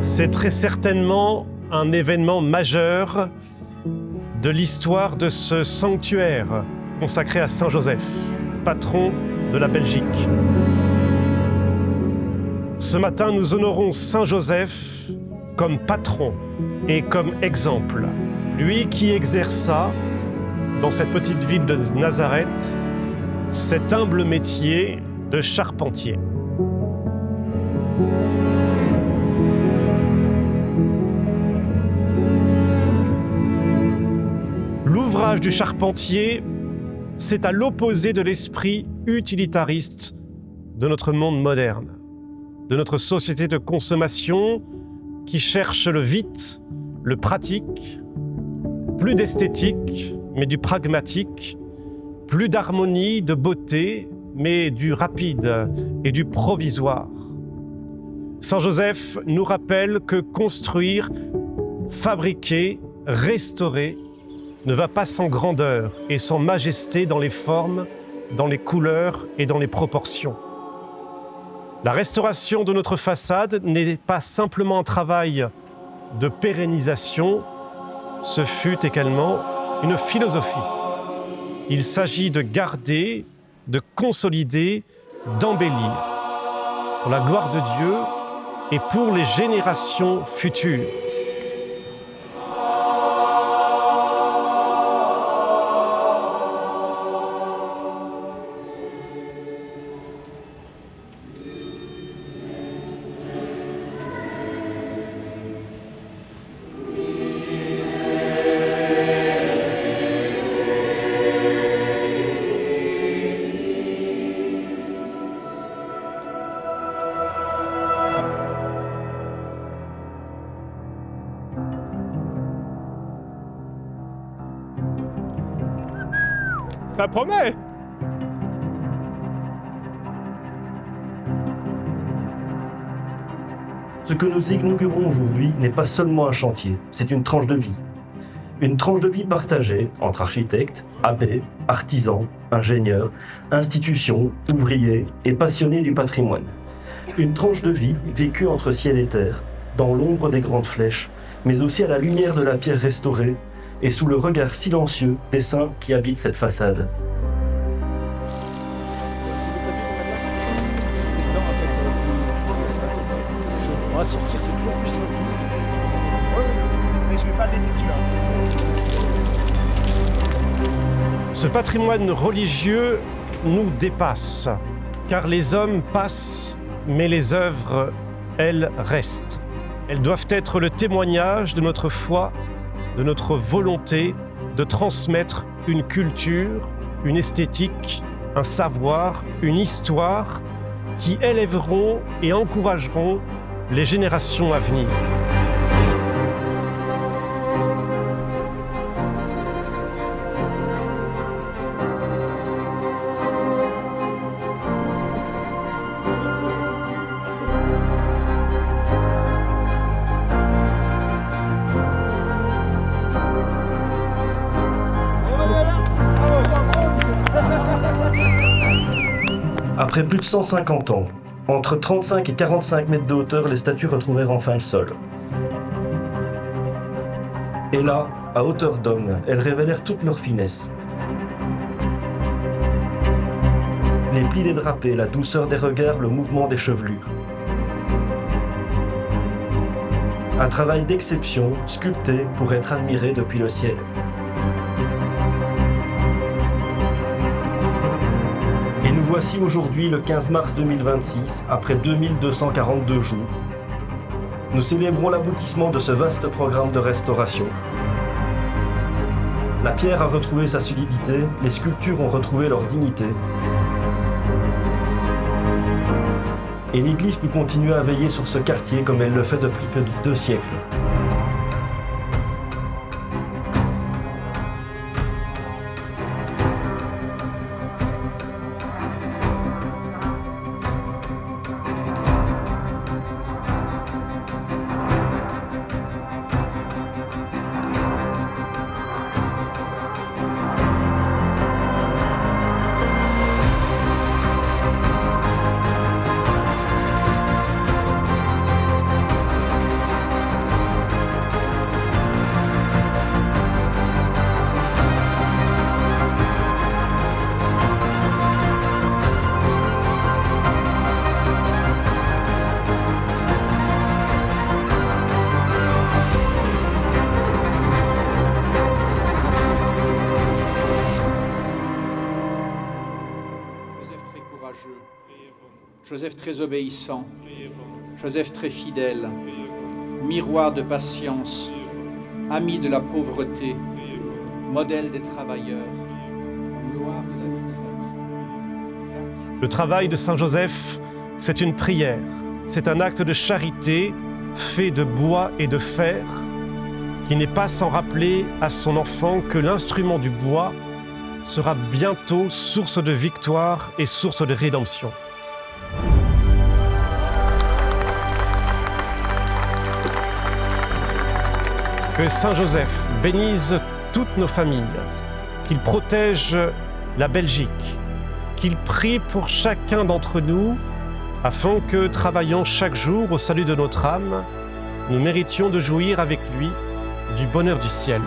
C'est très certainement un événement majeur de l'histoire de ce sanctuaire consacré à Saint Joseph, patron de la Belgique. Ce matin, nous honorons Saint Joseph comme patron et comme exemple. Lui qui exerça, dans cette petite ville de Nazareth, cet humble métier de charpentier. L'ouvrage du charpentier, c'est à l'opposé de l'esprit utilitariste de notre monde moderne, de notre société de consommation qui cherche le vite, le pratique, plus d'esthétique, mais du pragmatique, plus d'harmonie, de beauté, mais du rapide et du provisoire. Saint Joseph nous rappelle que construire, fabriquer, restaurer ne va pas sans grandeur et sans majesté dans les formes, dans les couleurs et dans les proportions. La restauration de notre façade n'est pas simplement un travail de pérennisation, ce fut également une philosophie. Il s'agit de garder, de consolider, d'embellir pour la gloire de Dieu et pour les générations futures. Ça promet! Ce que nous inaugurons aujourd'hui n'est pas seulement un chantier, c'est une tranche de vie. Une tranche de vie partagée entre architectes, abbés, artisans, ingénieurs, institutions, ouvriers et passionnés du patrimoine. Une tranche de vie vécue entre ciel et terre, dans l'ombre des grandes flèches, mais aussi à la lumière de la pierre restaurée et sous le regard silencieux des saints qui habitent cette façade. On va sortir, c'est toujours plus simple. Mais je vais pas le laisser dessus là. Ce patrimoine religieux nous dépasse, car les hommes passent, mais les œuvres, elles, restent. Elles doivent être le témoignage de notre foi, de notre volonté de transmettre une culture, une esthétique, un savoir, une histoire qui élèveront et encourageront les générations à venir. Après plus de 150 ans, entre 35 et 45 mètres de hauteur, les statues retrouvèrent enfin le sol. Et là, à hauteur d'homme, elles révélèrent toute leur finesse. Les plis des drapés, la douceur des regards, le mouvement des chevelures. Un travail d'exception, sculpté pour être admiré depuis le ciel. Et nous voici aujourd'hui le 15 mars 2026, après 2242 jours. Nous célébrons l'aboutissement de ce vaste programme de restauration. La pierre a retrouvé sa solidité, les sculptures ont retrouvé leur dignité. Et l'Église peut continuer à veiller sur ce quartier comme elle le fait depuis plus de 2 siècles. Joseph très obéissant, Joseph très fidèle, miroir de patience, ami de la pauvreté, modèle des travailleurs, gloire de la vie de famille. Le travail de Saint Joseph, c'est une prière, c'est un acte de charité fait de bois et de fer, qui n'est pas sans rappeler à son enfant que l'instrument du bois sera bientôt source de victoire et source de rédemption. Que Saint Joseph bénisse toutes nos familles, qu'il protège la Belgique, qu'il prie pour chacun d'entre nous, afin que, travaillant chaque jour au salut de notre âme, nous méritions de jouir avec lui du bonheur du ciel.